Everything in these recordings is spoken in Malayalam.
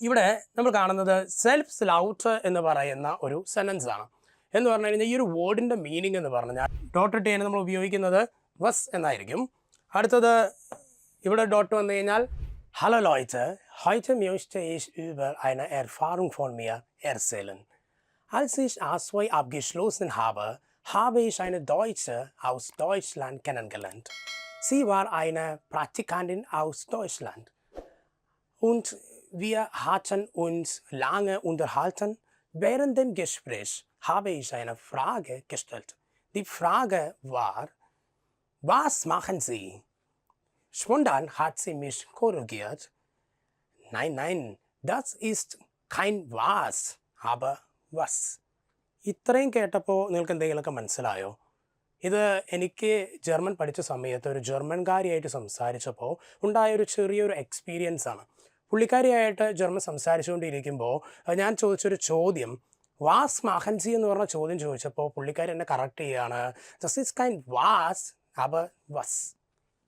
ഇവിടെ നമ്മൾ കാണുന്നത് സെൽഫ് സ്ലൗട്ട് എന്ന് പറയുന്ന ഒരു സെൻറ്റൻസ് ആണ്. എന്ന് പറഞ്ഞു കഴിഞ്ഞാൽ ഈ ഒരു വേർഡിൻ്റെ മീനിങ് എന്ന് പറഞ്ഞാൽ ഡോട്ട് ഇട്ട് കഴിഞ്ഞാൽ നമ്മൾ ഉപയോഗിക്കുന്നത് വസ് എന്നായിരിക്കും. അടുത്തത് ഇവിടെ ഡോട്ട് വന്നു കഴിഞ്ഞാൽ hello ലോയ്റ്റ് heute möchte ich über eine Erfahrung von mir erzählen. Als ich A2 abgeschlossen habe, habe ich eine Deutsche aus Deutschland kennengelernt. Sie war eine Praktikantin aus Deutschland. Und wir hatten uns lange unterhalten. Während dem Gespräch habe ich eine Frage gestellt. Die Frage war, was machen Sie? Spontan hat sie mich korrigiert. Nein, das ist kein was, aber was. ഇത്രയും കേട്ടപ്പോൾ നിങ്ങൾക്ക് എന്തെങ്കിലുമൊക്കെ മനസ്സിലായോ? ഇത് എനിക്ക് ജർമ്മൻ പഠിച്ച സമയത്ത് ഒരു ജർമ്മൻകാരിയായിട്ട് സംസാരിച്ചപ്പോൾ ഉണ്ടായൊരു ചെറിയൊരു എക്സ്പീരിയൻസ് ആണ്. പുള്ളിക്കാരിയായിട്ട് ജർമ്മൻ സംസാരിച്ചുകൊണ്ടിരിക്കുമ്പോൾ ഞാൻ ചോദിച്ചൊരു ചോദ്യം വാസ് മഹൻസി എന്ന് പറഞ്ഞ ചോദ്യം ചോദിച്ചപ്പോൾ പുള്ളിക്കാരി എന്നെ കറക്റ്റ് ചെയ്യുകയാണ്. This is kind was aber was.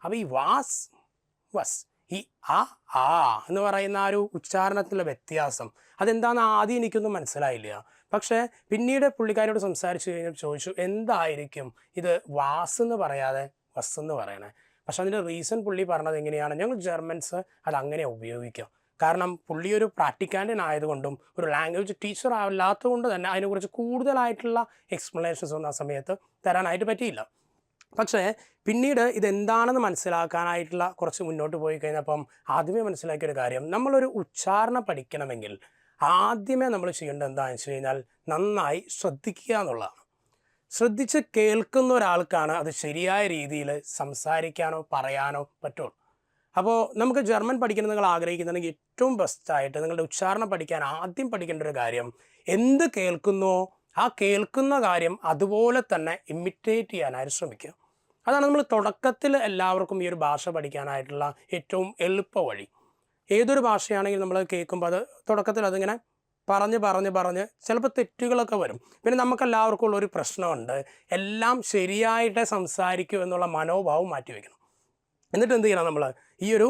അപ്പോൾ ഈ വാസ് വസ് ഈ ആ എന്ന് പറയുന്ന ആ ഒരു ഉച്ചാരണത്തിലുള്ള വ്യത്യാസം അതെന്താണെന്ന് ആദ്യം എനിക്കൊന്നും മനസ്സിലായില്ല. പക്ഷേ പിന്നീട് പുള്ളിക്കാരോട് സംസാരിച്ചു കഴിഞ്ഞാൽ ചോദിച്ചു എന്തായിരിക്കും ഇത് വാസ് എന്ന് പറയാതെ വസ് എന്ന് പറയണേ. പക്ഷെ അതിൻ്റെ റീസൺ പുള്ളി പറഞ്ഞത് എങ്ങനെയാണ്, ഞങ്ങൾ ജർമ്മൻസ് അത് അങ്ങനെ ഉപയോഗിക്കാം. കാരണം പുള്ളി ഒരു പ്രാക്ടിക്കാൻറ്റൻ ആയതുകൊണ്ടും ഒരു ലാംഗ്വേജ് ടീച്ചർ അല്ലാത്തതുകൊണ്ട് തന്നെ അതിനെക്കുറിച്ച് കൂടുതലായിട്ടുള്ള എക്സ്പ്ലനേഷൻസ് ഒന്നും ആ സമയത്ത് തരാനായിട്ട് പറ്റിയില്ല. പക്ഷേ പിന്നീട് ഇതെന്താണെന്ന് മനസ്സിലാക്കാനായിട്ടുള്ള കുറച്ച് മുന്നോട്ട് പോയി കഴിഞ്ഞപ്പം ആദ്യമേ മനസ്സിലാക്കിയൊരു കാര്യം, നമ്മളൊരു ഉച്ചാരണം പഠിക്കണമെങ്കിൽ ആദ്യമേ നമ്മൾ ചെയ്യേണ്ടത് എന്താണെന്ന് വെച്ച് കഴിഞ്ഞാൽ നന്നായി ശ്രദ്ധിക്കുക എന്നുള്ളതാണ്. ശ്രദ്ധിച്ച് കേൾക്കുന്ന ഒരാൾക്കാണ് അത് ശരിയായ രീതിയിൽ സംസാരിക്കാനോ പറയാനോ പറ്റുള്ളൂ. അപ്പോൾ നമുക്ക് ജർമ്മൻ പഠിക്കണം നിങ്ങൾ ആഗ്രഹിക്കുന്നുണ്ടെങ്കിൽ ഏറ്റവും ബെസ്റ്റായിട്ട് നിങ്ങളുടെ ഉച്ചാരണം പഠിക്കാൻ ആദ്യം പഠിക്കേണ്ട ഒരു കാര്യം, എന്ത് കേൾക്കുന്നോ ആ കേൾക്കുന്ന കാര്യം അതുപോലെ തന്നെ ഇമിറ്റേറ്റ് ചെയ്യാനായിട്ട് ശ്രമിക്കുക. അതാണ് നമ്മൾ തുടക്കത്തിൽ എല്ലാവർക്കും ഈ ഒരു ഭാഷ പഠിക്കാനായിട്ടുള്ള ഏറ്റവും എളുപ്പ വഴി. ഏതൊരു ഭാഷയാണെങ്കിലും നമ്മൾ കേൾക്കുമ്പോൾ അത് തുടക്കത്തിൽ അതിങ്ങനെ പറഞ്ഞ് ചിലപ്പോൾ തെറ്റുകളൊക്കെ വരും. പിന്നെ നമുക്കെല്ലാവർക്കും ഉള്ളൊരു പ്രശ്നമുണ്ട്, എല്ലാം ശരിയായിട്ട് സംസാരിക്കൂ എന്നുള്ള മനോഭാവം മാറ്റിവെക്കണം. എന്നിട്ട് എന്ത് ചെയ്യണം, നമ്മൾ ഈ ഒരു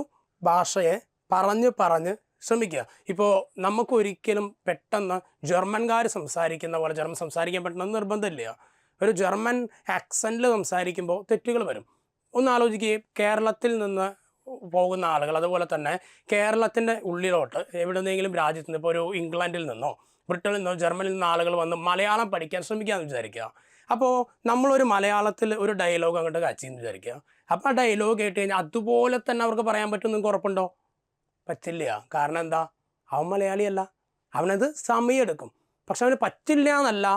ഭാഷയെ പറഞ്ഞ് ശ്രമിക്കുക. ഇപ്പോൾ നമുക്കൊരിക്കലും പെട്ടെന്ന് ജർമ്മൻകാർ സംസാരിക്കുന്ന പോലെ ജർമ്മൻ സംസാരിക്കാൻ പറ്റണമെന്ന് നിർബന്ധമില്ല. ഒരു ജർമ്മൻ ആക്സൻറ്റിൽ സംസാരിക്കുമ്പോൾ തെറ്റുകൾ വരും. ഒന്ന് ആലോചിക്കുകയും കേരളത്തിൽ നിന്ന് പോകുന്ന ആളുകൾ, അതുപോലെ തന്നെ കേരളത്തിൻ്റെ ഉള്ളിലോട്ട് എവിടെന്നെങ്കിലും രാജ്യത്ത് നിന്ന്, ഇപ്പോൾ ഒരു ഇംഗ്ലണ്ടിൽ നിന്നോ ബ്രിട്ടനിൽ നിന്നോ ജർമ്മനിൽ നിന്നോ ആളുകൾ വന്ന് മലയാളം പഠിക്കാൻ ശ്രമിക്കാമെന്ന് വിചാരിക്കുക. അപ്പോൾ നമ്മളൊരു മലയാളത്തിൽ ഒരു ഡയലോഗ് അങ്ങോട്ട് കാച്ചിന്ന് വിചാരിക്കുക. അപ്പോൾ ആ ഡയലോഗ് കേട്ട് കഴിഞ്ഞാൽ അതുപോലെ തന്നെ അവർക്ക് പറയാൻ പറ്റും നിങ്ങൾക്ക് ഉറപ്പുണ്ടോ? പറ്റില്ല. കാരണം എന്താ, അവൻ മലയാളിയല്ല, അവനത് സമയമെടുക്കും. പക്ഷെ അവന് പറ്റില്ല എന്നല്ല,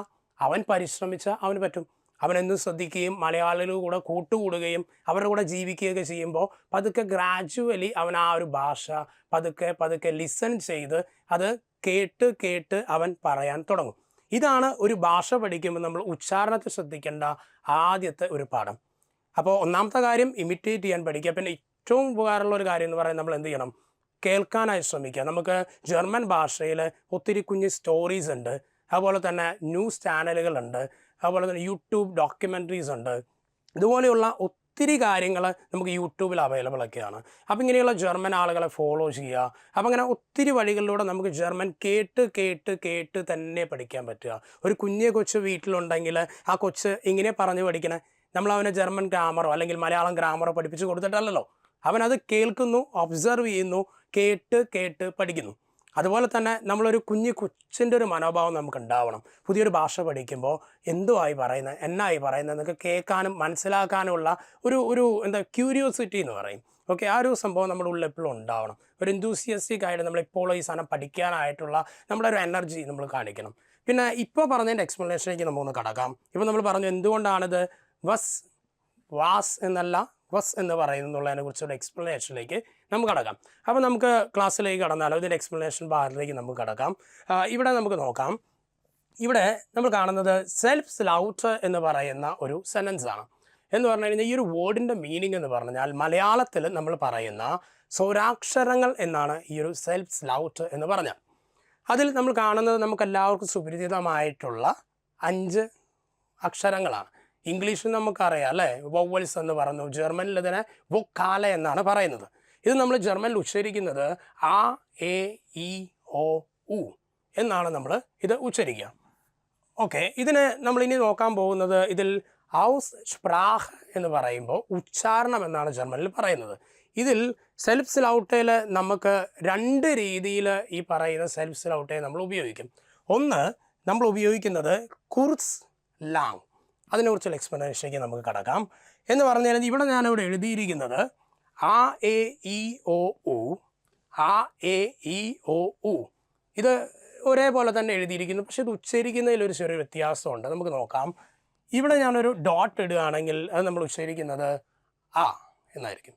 അവൻ പരിശ്രമിച്ചാൽ അവന് പറ്റും. അവനെന്നും ശ്രദ്ധിക്കുകയും മലയാളികളുടെ കൂടെ കൂട്ടുകൂടുകയും അവരുടെ കൂടെ ജീവിക്കുകയൊക്കെ ചെയ്യുമ്പോൾ പതുക്കെ ഗ്രാജുവലി അവൻ ആ ഒരു ഭാഷ പതുക്കെ ലിസൺ ചെയ്ത് അത് കേട്ട് അവൻ പറയാൻ തുടങ്ങും. ഇതാണ് ഒരു ഭാഷ പഠിക്കുമ്പോൾ നമ്മൾ ഉച്ചാരണത്തെ ശ്രദ്ധിക്കേണ്ട ആദ്യത്തെ ഒരു പാഠം. അപ്പോൾ ഒന്നാമത്തെ കാര്യം ഇമിറ്റേറ്റ് ചെയ്യാൻ പഠിക്കുക. പിന്നെ ഏറ്റവും ഉപകാരമുള്ള ഒരു കാര്യം എന്ന് പറയുന്നത് നമ്മൾ എന്ത് ചെയ്യണം, കേൾക്കാനായി ശ്രമിക്കുക. നമുക്ക് ജർമ്മൻ ഭാഷയിൽ ഒത്തിരി കുഞ്ഞ് സ്റ്റോറീസ് ഉണ്ട്, അതുപോലെ തന്നെ ന്യൂസ് ചാനലുകളുണ്ട്, അതുപോലെ തന്നെ യൂട്യൂബ് ഡോക്യുമെൻ്ററീസ് ഉണ്ട്. ഇതുപോലെയുള്ള ഒത്തിരി കാര്യങ്ങൾ നമുക്ക് യൂട്യൂബിൽ അവൈലബിൾ ഒക്കെയാണ്. അപ്പോൾ ഇങ്ങനെയുള്ള ജർമ്മൻ ആളുകളെ ഫോളോ ചെയ്യുക. അപ്പോൾ അങ്ങനെ ഒത്തിരി വഴികളിലൂടെ നമുക്ക് ജർമ്മൻ കേട്ട് തന്നെ പഠിക്കാൻ പറ്റുക. ഒരു കുഞ്ഞെ കൊച്ച് വീട്ടിലുണ്ടെങ്കിൽ ആ കൊച്ച് ഇങ്ങനെ പറഞ്ഞ് പഠിക്കണേ, നമ്മളവനെ ജർമ്മൻ ഗ്രാമറോ അല്ലെങ്കിൽ മലയാളം ഗ്രാമറോ പഠിപ്പിച്ച് കൊടുത്തിട്ടല്ലല്ലോ. അവനത് കേൾക്കുന്നു, ഒബ്സർവ് ചെയ്യുന്നു, കേട്ട് പഠിക്കുന്നു. അതുപോലെ തന്നെ നമ്മളൊരു കൊച്ചിൻ്റെ ഒരു മനോഭാവം നമുക്ക് ഉണ്ടാവണം. പുതിയൊരു ഭാഷ പഠിക്കുമ്പോൾ എന്തുവായി പറയുന്നത്, എന്നായി പറയുന്നത് എന്നൊക്കെ കേൾക്കാനും മനസ്സിലാക്കാനുമുള്ള ഒരു ക്യൂരിയോസിറ്റി എന്ന് പറയും. ഓക്കെ, ആ ഒരു സംഭവം നമ്മുടെ ഉള്ളിൽ എപ്പോഴും ഉണ്ടാവണം. ഒരു എന്തൂസിയസ്റ്റിക് ആയിട്ട് നമ്മളിപ്പോൾ ഈ സാധനം പഠിക്കാനായിട്ടുള്ള നമ്മുടെ ഒരു എനർജി നമ്മൾ കാണിക്കണം. പിന്നെ ഇപ്പോൾ പറഞ്ഞതിൻ്റെ എക്സ്പ്ലനേഷനിലേക്ക് നമുക്കൊന്ന് കടക്കാം. ഇപ്പോൾ നമ്മൾ പറഞ്ഞു എന്തുകൊണ്ടാണിത് വാസ് എന്നല്ല വസ് എന്ന് പറയുന്നതിനെ കുറിച്ചുള്ള എക്സ്പ്ലനേഷനിലേക്ക് നമുക്ക് കടക്കാം. അപ്പോൾ നമുക്ക് ക്ലാസ്സിലേക്ക് കടന്നാലോ, ഇതിൻ്റെ എക്സ്പ്ലനേഷൻ ഭാഗത്തിലേക്ക് നമുക്ക് കടക്കാം. ഇവിടെ നമുക്ക് നോക്കാം. ഇവിടെ നമ്മൾ കാണുന്നത് സെൽഫ് സ്ലൗട്ട് എന്ന് പറയുന്ന ഒരു സെൻറ്റൻസ് ആണ്. എന്ന് പറഞ്ഞു കഴിഞ്ഞാൽ ഈ ഒരു വേർഡിൻ്റെ മീനിങ് എന്ന് പറഞ്ഞാൽ മലയാളത്തിൽ നമ്മൾ പറയുന്ന സ്വരാക്ഷരങ്ങൾ എന്നാണ് ഈ ഒരു സെൽഫ് സ്ലൗട്ട് എന്ന് പറഞ്ഞാൽ. അതിൽ നമ്മൾ കാണുന്നത് നമുക്കെല്ലാവർക്കും സുപരിചിതമായിട്ടുള്ള 5 അക്ഷരങ്ങളാണ്. ഇംഗ്ലീഷിൽ നമുക്കറിയാം അല്ലേ, വൊവൽസ് എന്ന് പറഞ്ഞു. ജർമ്മനിൽ ഇതിനെ വൊക്കാല എന്നാണ് പറയുന്നത്. ഇത് നമ്മൾ ജർമ്മനിൽ ഉച്ചരിക്കുന്നത് ആ എ ഇ ഒ ഉ എന്നാണ് നമ്മൾ ഇത് ഉച്ചരിക്കുക. ഓക്കെ, ഇതിന് നമ്മളിനി നോക്കാൻ പോകുന്നത് ഇതിൽ ഔസ് സ്പ്രാഹ് എന്ന് പറയുമ്പോൾ ഉച്ചാരണം എന്നാണ് ജർമ്മനിൽ പറയുന്നത്. ഇതിൽ സെൽഫ് ലൗട്ടയിൽ നമുക്ക് രണ്ട് രീതിയിൽ ഈ പറയുന്ന സെൽഫ് ലൗട്ടയെ നമ്മൾ ഉപയോഗിക്കും. ഒന്ന്, നമ്മൾ ഉപയോഗിക്കുന്നത് കുർസ് ലാങ്. അതിനെക്കുറിച്ചുള്ള എക്സ്പ്ലനേഷനിലേക്ക് നമുക്ക് കടക്കാം. എന്ന് പറഞ്ഞാൽ ഇവിടെ ഞാനിവിടെ എഴുതിയിരിക്കുന്നത് ആ എ ഇ ഒ ഉ, ആ എ ഇ ഒ ഉ. ഇത് ഒരേപോലെ തന്നെ എഴുതിയിരിക്കുന്നു, പക്ഷെ ഇത് ഉച്ചരിക്കുന്നതിൽ ഒരു ചെറിയ വ്യത്യാസമുണ്ട്. നമുക്ക് നോക്കാം. ഇവിടെ ഞാനൊരു ഡോട്ട് ഇടുകയാണെങ്കിൽ അത് നമ്മൾ ഉച്ചരിക്കുന്നത് ആ എന്നായിരിക്കും.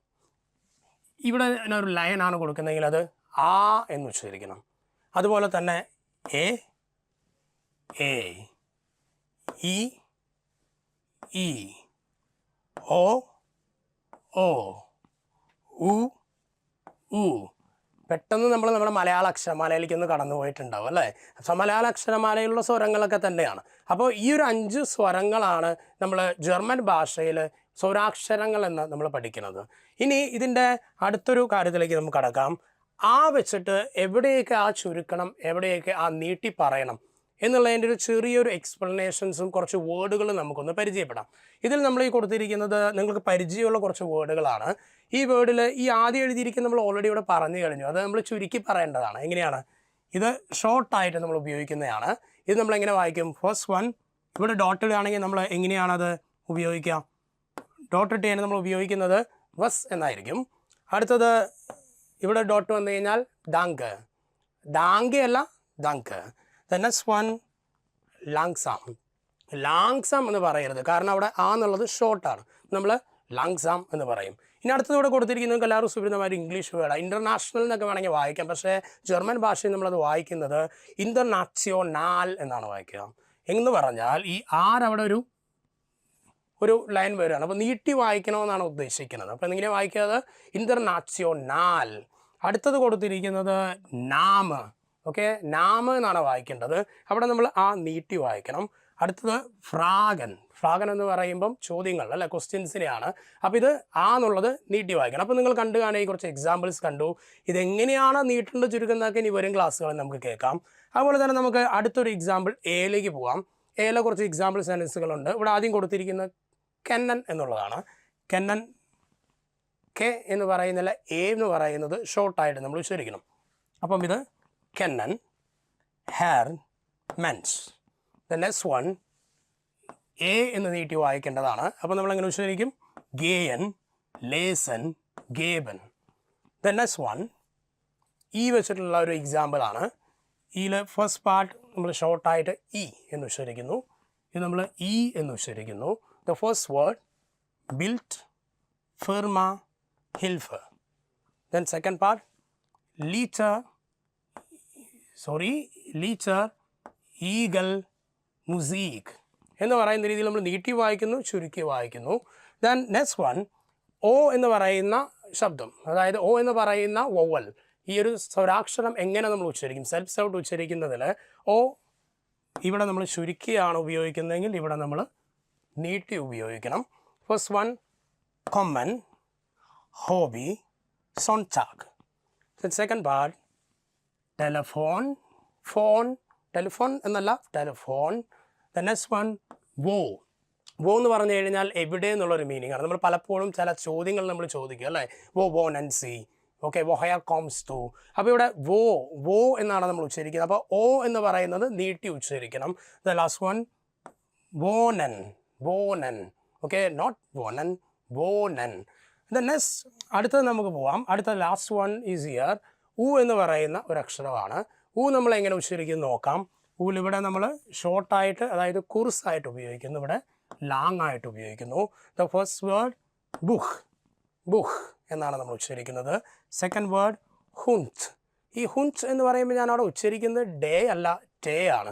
ഇവിടെ ഞാനൊരു ലൈനാണ് കൊടുക്കുന്നതെങ്കിൽ അത് ആ എന്ന് ഉച്ചരിക്കണം. അതുപോലെ തന്നെ എ എ, ഇ ഇ, ഒ ഓ, ഉ ഉ. പെട്ടെന്ന് നമ്മുടെ മലയാള അക്ഷരമാലയിലേക്ക് ഒന്ന് കടന്നു പോയിട്ടുണ്ടാവും അല്ലേ? പക്ഷേ മലയാള അക്ഷരമാലയിലുള്ള സ്വരങ്ങളൊക്കെ തന്നെയാണ്. അപ്പോൾ ഈ ഒരു 5 സ്വരങ്ങളാണ് നമ്മൾ ജർമ്മൻ ഭാഷയിൽ സ്വരാക്ഷരങ്ങൾ എന്ന് നമ്മൾ പഠിക്കുന്നത്. ഇനി ഇതിൻ്റെ അടുത്തൊരു കാര്യത്തിലേക്ക് നമുക്ക് കടക്കാം. ആ വെച്ചിട്ട് എവിടെയൊക്കെ ആ ചുരുക്കണം, എവിടെയൊക്കെ ആ നീട്ടി പറയണം എന്നുള്ളതിൻ്റെ ഒരു ചെറിയൊരു എക്സ്പ്ലനേഷൻസും കുറച്ച് വേർഡുകളും നമുക്കൊന്ന് പരിചയപ്പെടാം. ഇതിൽ നമ്മൾ ഈ കൊടുത്തിരിക്കുന്നത് നിങ്ങൾക്ക് പരിചയമുള്ള കുറച്ച് വേർഡുകളാണ്. ഈ വേർഡിൽ ഈ ആദ്യം എഴുതിയിരിക്കുന്ന നമ്മൾ ഓൾറെഡി ഇവിടെ പറഞ്ഞു കഴിഞ്ഞു. അത് നമ്മൾ ചുരുക്കി പറയേണ്ടതാണ്. എങ്ങനെയാണ്? ഇത് ഷോർട്ടായിട്ട് നമ്മൾ ഉപയോഗിക്കുന്നതാണ്. ഇത് നമ്മൾ എങ്ങനെ വായിക്കും? ഫസ്റ്റ് വൺ, ഇവിടെ ഡോട്ട് ഇടുകയാണെങ്കിൽ നമ്മൾ എങ്ങനെയാണത് ഉപയോഗിക്കുക? ഡോട്ട് ഇട്ട് കഴിഞ്ഞാൽ നമ്മൾ ഉപയോഗിക്കുന്നത് വസ് എന്നായിരിക്കും. അടുത്തത് ഇവിടെ ഡോട്ട് വന്നു കഴിഞ്ഞാൽ ദാങ്ക്. ദാങ്ക് അല്ല, ദാങ്ക്. The next one, ലാങ്സാം. ലാങ്സാം എന്ന് പറയരുത്, കാരണം അവിടെ ആ എന്നുള്ളത് ഷോർട്ടാണ്. നമ്മൾ ലാങ്സാം എന്ന് പറയും. ഇനി അടുത്തത് ഇവിടെ കൊടുത്തിരിക്കുന്നത് എല്ലാവരും സുപരിതമായ ഇംഗ്ലീഷ് വേർഡാണ്. ഇൻ്റർനാഷണൽ എന്നൊക്കെ വേണമെങ്കിൽ വായിക്കാം, പക്ഷേ ജർമ്മൻ ഭാഷയിൽ നമ്മളത് വായിക്കുന്നത് ഇൻ്റർനാഷ്യോണാൽ എന്നാണ് വായിക്കുക. എന്ന് പറഞ്ഞാൽ ഈ ആരവിടെ ഒരു ലൈൻ വരികയാണ്. അപ്പോൾ നീട്ടി വായിക്കണമെന്നാണ് ഉദ്ദേശിക്കുന്നത്. അപ്പോൾ എങ്ങനെ വായിക്കാതെ ഇൻ്റർനാഷ്യോണാൽ. അടുത്തത് കൊടുത്തിരിക്കുന്നത് നാമ. ഓക്കെ, നാമ എന്നാണ് വായിക്കേണ്ടത്. അവിടെ നമ്മൾ ആ നീട്ടി വായിക്കണം. അടുത്തത് ഫ്രാഗൻ. ഫ്രാഗൻ എന്ന് പറയുമ്പം ചോദ്യങ്ങൾ അല്ലെ, ക്വസ്റ്റ്യൻസിനെയാണ്. അപ്പോൾ ഇത് ആ എന്നുള്ളത് നീട്ടി വായിക്കണം. അപ്പോൾ നിങ്ങൾ കണ്ടു കാണുക, കുറച്ച് എക്സാമ്പിൾസ് കണ്ടു. ഇതെങ്ങനെയാണ് നീട്ടേണ്ട ചുരുക്കുന്നതൊക്കെ ഇനി വരും ക്ലാസ്സുകളിൽ നമുക്ക് കേൾക്കാം. അതുപോലെ തന്നെ നമുക്ക് അടുത്തൊരു എക്സാമ്പിൾ എയിലേക്ക് പോകാം. എയിലെ കുറച്ച് എക്സാമ്പിൾ സെൻറ്റൻസുകളുണ്ട്. ഇവിടെ ആദ്യം കൊടുത്തിരിക്കുന്നത് കെന്നൻ എന്നുള്ളതാണ്. കെന്നൻ, കെ എന്ന് പറയുന്നില്ല, എ എന്ന് പറയുന്നത് ഷോർട്ടായിട്ട് നമ്മൾ ഉച്ചരിക്കണം. അപ്പം ഇത് കെന്നൻ, ഹെർ, മെൻസ്. ദ നെക്സ്റ്റ് വൺ എ എന്ന് നീട്ടി വായിക്കേണ്ടതാണ്. അപ്പോൾ നമ്മളെങ്ങനെ ഉച്ചരിക്കും? ഗേയൻ, ലേസൻ, ഗേബൻ. ദ നെക്സ്റ്റ് വൺ ഈ വെച്ചിട്ടുള്ള ഒരു എക്സാമ്പിളാണ്. ഇതിൽ ഫസ്റ്റ് പാർട്ട് നമ്മൾ ഷോർട്ടായിട്ട് ഇ എന്ന് ഉച്ചരിക്കുന്നു. ഇത് നമ്മൾ ഇ എന്ന് ഉച്ചരിക്കുന്നു. ദ ഫസ്റ്റ് വേർഡ് ബിൽറ്റ്, ഫിർമ, ഹിൽഫ്. ദെൻ സെക്കൻഡ് പാർട്ട് ലീറ്റർ, ഈഗൽ, മുസീക്ക് എന്ന് പറയുന്ന രീതിയിൽ നമ്മൾ നീട്ടി വായിക്കുന്നു, ചുരുക്കി വായിക്കുന്നു. ദെൻ നെക്സ്റ്റ് വൺ ഓ എന്ന് പറയുന്ന ശബ്ദം, അതായത് ഓ എന്ന് പറയുന്ന വൊവൽ. ഈ ഒരു സ്വരാക്ഷരം എങ്ങനെ നമ്മൾ ഉച്ചരിക്കും? സെൽഫ് സൗണ്ട് ഉച്ചരിക്കുന്നതിൽ ഓ ഇവിടെ നമ്മൾ ചുരുക്കിയാണ് ഉപയോഗിക്കുന്നതെങ്കിൽ ഇവിടെ നമ്മൾ നീട്ടി ഉപയോഗിക്കണം. ഫസ്റ്റ് വൺ കോമൺ, ഹോബി, സോൺടാഗ്. സെക്കൻഡ് പാർട്ട് ടെലഫോൺ, ഫോൺ, ടെലിഫോൺ എന്നല്ല, ടെലിഫോൺ. ദ നെക്സ്റ്റ് വൺ വോ. വോ എന്ന് പറഞ്ഞു കഴിഞ്ഞാൽ എവിടെ എന്നുള്ളൊരു മീനിങ് ആണ്. നമ്മൾ പലപ്പോഴും ചില ചോദ്യങ്ങൾ നമ്മൾ ചോദിക്കുക അല്ലേ, വോ നൻസി, ഓക്കെ, വൊഹയർ കോംസ് ടു. അപ്പോൾ ഇവിടെ വോ എന്നാണ് നമ്മൾ ഉച്ചരിക്കുന്നത്. അപ്പോൾ ഓ എന്ന് പറയുന്നത് നീട്ടി ഉച്ചരിക്കണം. ദ ലാസ്റ്റ് വൺ വോനൻ, ഓക്കെ, നോട്ട് വോനൻ, വോനൻ. ദ നെക്സ്റ്റ് അടുത്തത് നമുക്ക് പോവാം. അടുത്ത ലാസ്റ്റ് വൺ ഈസ് ഹിയർ. ഉ എന്ന് പറയുന്ന ഒരു അക്ഷരമാണ്. ഉ നമ്മൾ എങ്ങനെ ഉച്ചരിക്കുന്നു നോക്കാം. ഊൽ ഇവിടെ നമ്മൾ ഷോർട്ടായിട്ട്, അതായത് കുർസായിട്ട് ഉപയോഗിക്കുന്നു, ഇവിടെ ലാങ് ആയിട്ട് ഉപയോഗിക്കുന്നു. ദ ഫസ്റ്റ് വേർഡ് ബുഹ് എന്നാണ് നമ്മൾ ഉച്ചരിക്കുന്നത്. Second word ഹുൻറ്റ്. ഈ ഹുൻറ്റ് എന്ന് പറയുമ്പോൾ ഞാൻ അവിടെ ഉച്ചരിക്കുന്നത് ഡേ അല്ല, ടേ ആണ്.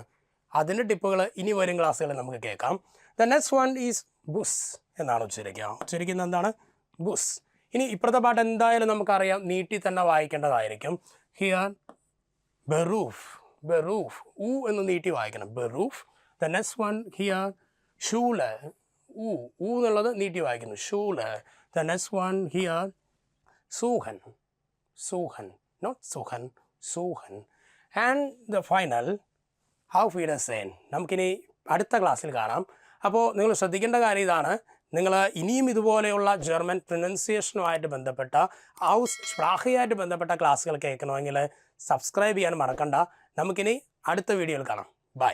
അതിൻ്റെ ടിപ്പുകൾ ഇനി വരും ക്ലാസ്സുകളിൽ നമുക്ക് കേൾക്കാം. ദ നെക്സ്റ്റ് വൺ ഈസ് ബുസ് എന്നാണ് ഉച്ചരിക്കുന്നത് എന്താണ്? ബുസ്. ഇനി ഇപ്പുറത്തെ പാട്ട് എന്തായാലും നമുക്കറിയാം, നീട്ടി തന്നെ വായിക്കേണ്ടതായിരിക്കും. ഹിയർ ബെറൂഫ്, ഊ എന്ന് നീട്ടി വായിക്കണം, ബെറൂഫ്. ദ നെക്സ്റ്റ് വൺ ഹിയർ ഷൂല്, ഊ എന്നുള്ളത് നീട്ടി വായിക്കുന്നു, ഷൂല്. ദ നെക്സ്റ്റ് വൺ ഹിയർ സൂഹൻ, നോട്ട് സുഹൻ, സൂഹൻ. ആൻഡ് ദ ഫൈനൽ ഹൗ ഫീഡർ സേൻ. നമുക്കിനി അടുത്ത ക്ലാസ്സിൽ കാണാം. അപ്പോൾ നിങ്ങൾ ശ്രദ്ധിക്കേണ്ട കാര്യം ഇതാണ്, നിങ്ങൾ ഇനിയും ഇതുപോലെയുള്ള ജർമ്മൻ പ്രൊനൗൺസിയേഷനുമായിട്ട് ബന്ധപ്പെട്ട ഔസ് സ്പ്രാഹയായിട്ട് ബന്ധപ്പെട്ട ക്ലാസ്സുകൾ കേൾക്കണമെങ്കിൽ സബ്സ്ക്രൈബ് ചെയ്യാൻ മറക്കണ്ട. നമുക്കിനി അടുത്ത വീഡിയോയിൽ കാണാം. ബൈ.